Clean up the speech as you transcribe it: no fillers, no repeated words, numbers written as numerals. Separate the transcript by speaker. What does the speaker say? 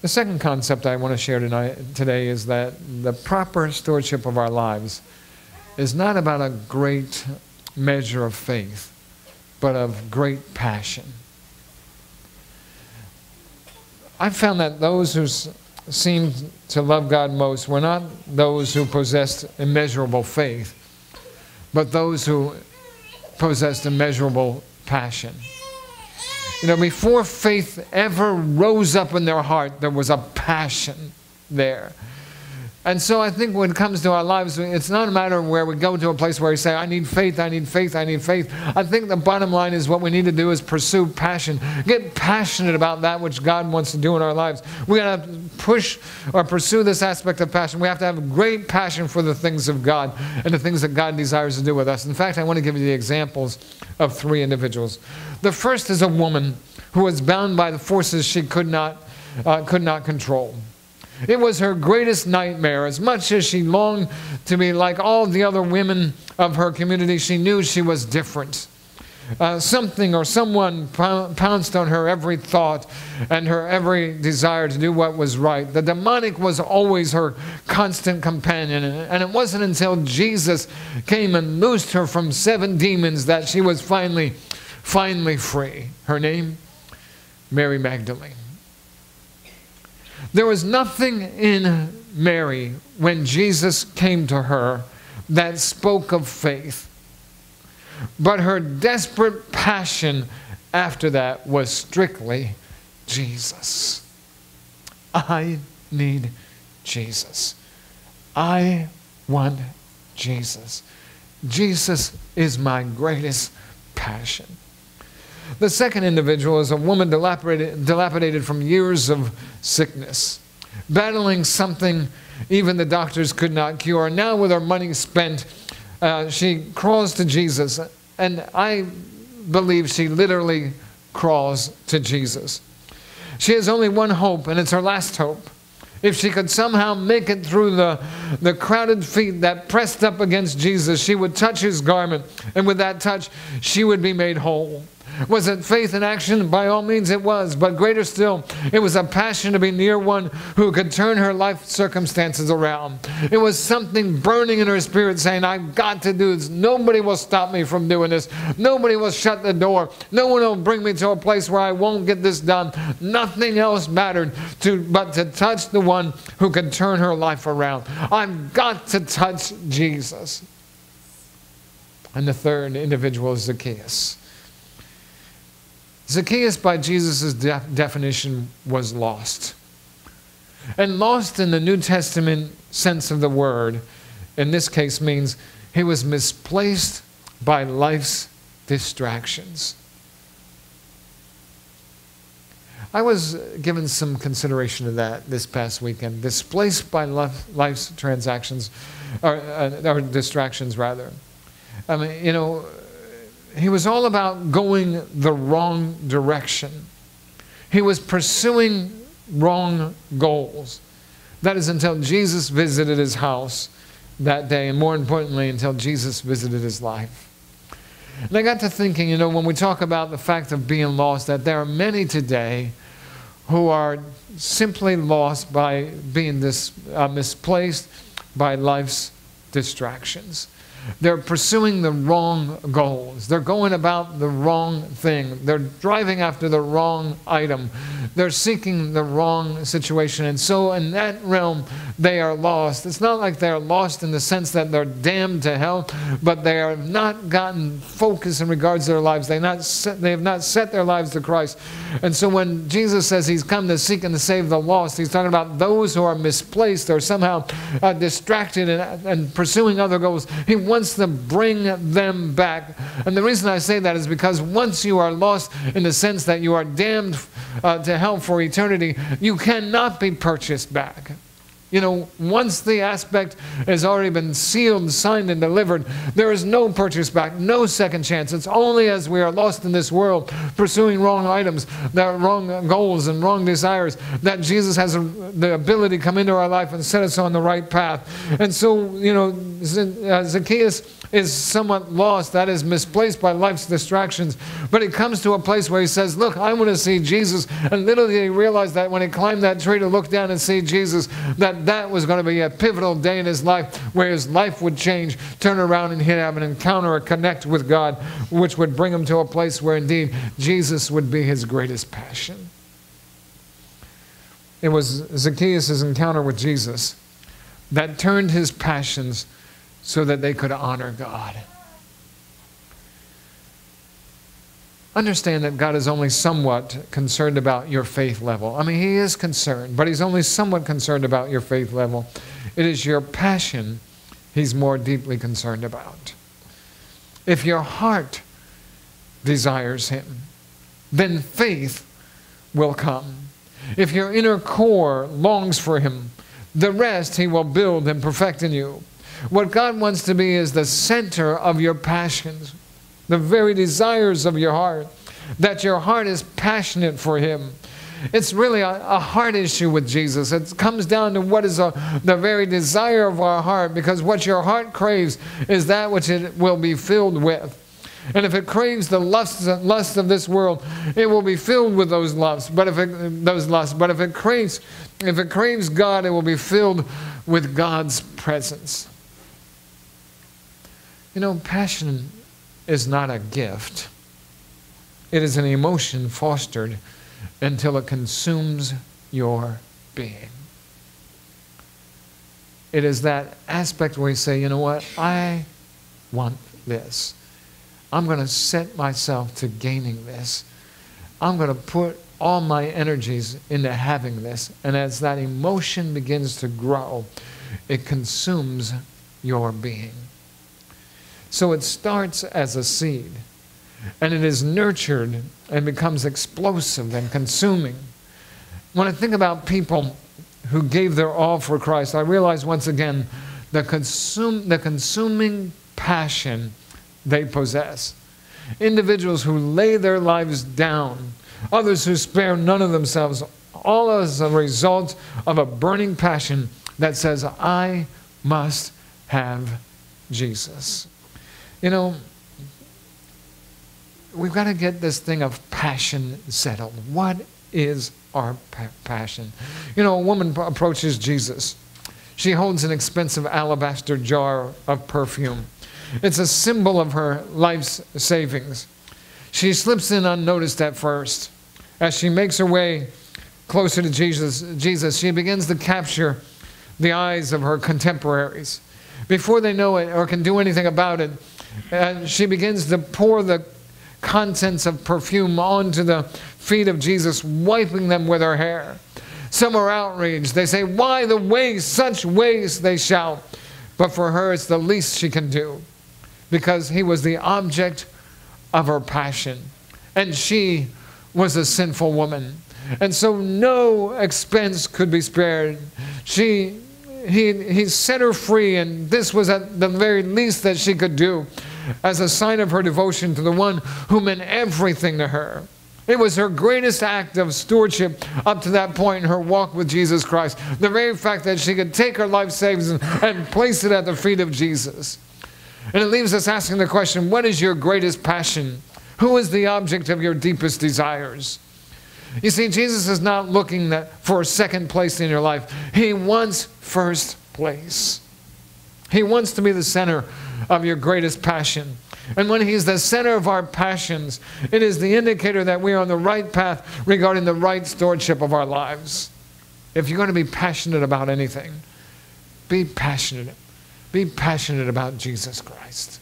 Speaker 1: The second concept I want to share today is that the proper stewardship of our lives is not about a great measure of faith, but of great passion. I've found that those who seemed to love God most were not those who possessed immeasurable faith, but those who possessed immeasurable passion. Before faith ever rose up in their heart, there was a passion there. And so I think when it comes to our lives, it's not a matter of where we go to a place where we say, I need faith, I need faith, I need faith. I think the bottom line is what we need to do is pursue passion. Get passionate about that which God wants to do in our lives. We got to push or pursue this aspect of passion. We have to have great passion for the things of God and the things that God desires to do with us. In fact, I want to give you the examples of 3 individuals. The first is a woman who was bound by the forces she could not control. It was her greatest nightmare. As much as she longed to be like all the other women of her community, she knew she was different. Something or someone pounced on her every thought and her every desire to do what was right. The demonic was always her constant companion. And it wasn't until Jesus came and loosed her from 7 demons that she was finally free. Her name? Mary Magdalene. There was nothing in Mary when Jesus came to her that spoke of faith. But her desperate passion after that was strictly Jesus. I need Jesus. I want Jesus. Jesus is my greatest passion. The second individual is a woman dilapidated from years of sickness, battling something even the doctors could not cure. Now with her money spent, she crawls to Jesus, and I believe she literally crawls to Jesus. She has only one hope, and it's her last hope. If she could somehow make it through the crowded feet that pressed up against Jesus, she would touch his garment, and with that touch, she would be made whole. Was it faith in action? By all means it was. But greater still, it was a passion to be near one who could turn her life circumstances around. It was something burning in her spirit saying, I've got to do this. Nobody will stop me from doing this. Nobody will shut the door. No one will bring me to a place where I won't get this done. Nothing else mattered but to touch the one who could turn her life around. I've got to touch Jesus. And the third individual is Zacchaeus. Zacchaeus, by Jesus' definition, was lost. And lost in the New Testament sense of the word, in this case means he was misplaced by life's distractions. I was given some consideration to that this past weekend. Displaced by life's transactions, or distractions rather. I mean, he was all about going the wrong direction. He was pursuing wrong goals. That is until Jesus visited his house that day, and more importantly, until Jesus visited his life. And I got to thinking, when we talk about the fact of being lost, that there are many today who are simply lost by being misplaced by life's distractions. They're pursuing the wrong goals. They're going about the wrong thing. They're driving after the wrong item. They're seeking the wrong situation. And so in that realm, they are lost. It's not like they're lost in the sense that they're damned to hell, but they have not gotten focus in regards to their lives. They have not set their lives to Christ. And so when Jesus says he's come to seek and to save the lost, he's talking about those who are misplaced or somehow distracted and pursuing other goals. He wants to bring them back. And the reason I say that is because once you are lost in the sense that you are damned to hell for eternity, you cannot be purchased back. Once the aspect has already been sealed, signed, and delivered, there is no purchase back, no second chance. It's only as we are lost in this world, pursuing wrong items, wrong goals, and wrong desires, that Jesus has the ability to come into our life and set us on the right path. And so, Zacchaeus is somewhat lost, that is misplaced by life's distractions. But he comes to a place where he says, look, I want to see Jesus. And little did he realize that when he climbed that tree to look down and see Jesus, that was going to be a pivotal day in his life where his life would change, turn around, and he'd have an encounter, a connect with God, which would bring him to a place where indeed Jesus would be his greatest passion. It was Zacchaeus' encounter with Jesus that turned his passions so that they could honor God. Understand that God is only somewhat concerned about your faith level. I mean, he is concerned, but he's only somewhat concerned about your faith level. It is your passion he's more deeply concerned about. If your heart desires him, then faith will come. If your inner core longs for him, the rest he will build and perfect in you. What God wants to be is the center of your passions, the very desires of your heart, that your heart is passionate for him. It's really a heart issue with Jesus. It comes down to what is the very desire of our heart, because what your heart craves is that which it will be filled with. And if it craves the lusts of this world, it will be filled with those lusts. But if it craves God, it will be filled with God's presence. You know, passion is not a gift. It is an emotion fostered until it consumes your being. It is that aspect where you say, you know what, I want this. I'm going to set myself to gaining this. I'm going to put all my energies into having this. And as that emotion begins to grow, it consumes your being. So it starts as a seed, and it is nurtured and becomes explosive and consuming. When I think about people who gave their all for Christ, I realize once again the consuming passion they possess. Individuals who lay their lives down, others who spare none of themselves, all as a result of a burning passion that says, I must have Jesus. You know, we've got to get this thing of passion settled. What is our passion? You know, a woman approaches Jesus. She holds an expensive alabaster jar of perfume. It's a symbol of her life's savings. She slips in unnoticed at first. As she makes her way closer to Jesus, she begins to capture the eyes of her contemporaries. Before they know it or can do anything about it, she begins to pour the contents of perfume onto the feet of Jesus, wiping them with her hair. Some are outraged. They say, why the waste, such waste, they shout. But for her, it's the least she can do, because he was the object of her passion. And she was a sinful woman. And so no expense could be spared. He set her free, and this was at the very least that she could do as a sign of her devotion to the one who meant everything to her. It was her greatest act of stewardship up to that point in her walk with Jesus Christ. The very fact that she could take her life savings and place it at the feet of Jesus. And it leaves us asking the question, what is your greatest passion? Who is the object of your deepest desires? You see, Jesus is not looking for second place in your life. He wants first place. He wants to be the center of your greatest passion. And when he's the center of our passions, it is the indicator that we are on the right path regarding the right stewardship of our lives. If you're going to be passionate about anything, be passionate. Be passionate about Jesus Christ.